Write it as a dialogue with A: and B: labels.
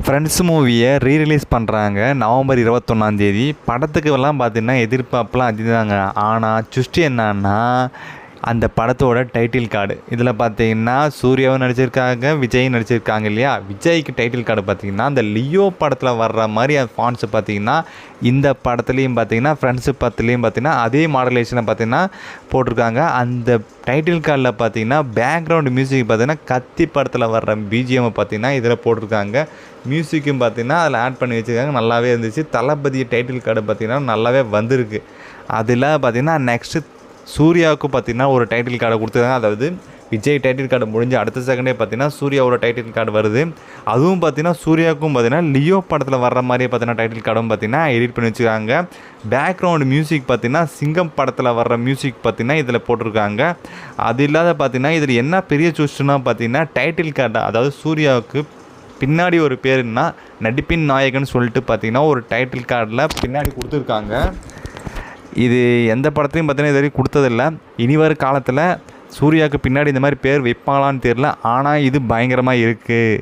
A: Friends மூவியை rerelease பண்ணுறாங்க November 21 படத்துக்குலாம் பார்த்திங்கன்னா எதிர்பார்ப்புலாம் அதிகதாங்க. ஆனால் ட்விஸ்ட் என்னன்னா அந்த படத்தோட டைட்டில் கார்டு இதில் பார்த்திங்கன்னா சூர்யாவும் நடிச்சிருக்காங்க, விஜயும் நடிச்சிருக்காங்க இல்லையா. விஜய்க்கு டைட்டில் கார்டு பார்த்திங்கன்னா அந்த லியோ படத்தில் வர்ற மாதிரி அந்த ஃபாண்ட்ஸு பார்த்திங்கன்னா இந்த படத்துலேயும் பார்த்திங்கன்னா ஃப்ரெண்ட்ஸு படத்துலேயும் பார்த்திங்கன்னா அதே மாடலேஷனில் பார்த்திங்கன்னா போட்டிருக்காங்க. அந்த டைட்டில் கார்டில் பார்த்திங்கன்னா பேக்ரவுண்டு மியூசிக் பார்த்திங்கன்னா கத்தி படத்தில் வர்ற பிஜிஎம்மை பார்த்திங்கன்னா இதில் போட்டிருக்காங்க. மியூசிக்கும் பார்த்திங்கன்னா அதில் ஆட் பண்ணி வச்சுருக்காங்க. நல்லாவே இருந்துச்சு. தளபதி டைட்டில் கார்டு பார்த்திங்கன்னா நல்லாவே வந்திருக்கு. அதில் பார்த்திங்கன்னா நெக்ஸ்ட்டு சூர்யாவுக்கு பார்த்திங்கன்னா ஒரு டைட்டில் கார்டை கொடுத்துருக்காங்க. அதாவது விஜய் டைட்டில் கார்டு முடிஞ்சு அடுத்த செகண்டே பார்த்திங்கன்னா சூர்யாவோட டைட்டில் கார்டு வருது. அதுவும் பார்த்திங்கன்னா சூர்யாவுக்கும் பார்த்திங்கன்னா லியோ படத்தில் வர்ற மாதிரியே பார்த்திங்கன்னா டைட்டில் கார்டும் பார்த்திங்கன்னா எடிட் பண்ணி வச்சுருக்காங்க. பேக்ரவுண்டு மியூசிக் பார்த்திங்கன்னா சிங்கம் படத்தில் வர்ற மியூசிக் பார்த்திங்கன்னா இதில் போட்டிருக்காங்க. அது இல்லாத பார்த்திங்கன்னா இதில் என்ன பெரிய சூஸ்டுன்னா பார்த்திங்கன்னா டைட்டில் கார்டு, அதாவது சூர்யாவுக்கு பின்னாடி ஒரு பேருன்னா நடிப்பின் நாயகன் சொல்லிட்டு பார்த்திங்கன்னா ஒரு டைட்டில் கார்டில் பின்னாடி கொடுத்துருக்காங்க. இது எந்த படத்துலையும் பார்த்தீங்கன்னா இது வரைக்கும் கொடுத்ததில்ல. இனி வரும் காலத்தில் சூர்யாவுக்கு பின்னாடி இந்த மாதிரி பேர் வைப்பாங்களான்னு தெரியல. ஆனால் இது பயங்கரமாக இருக்குது.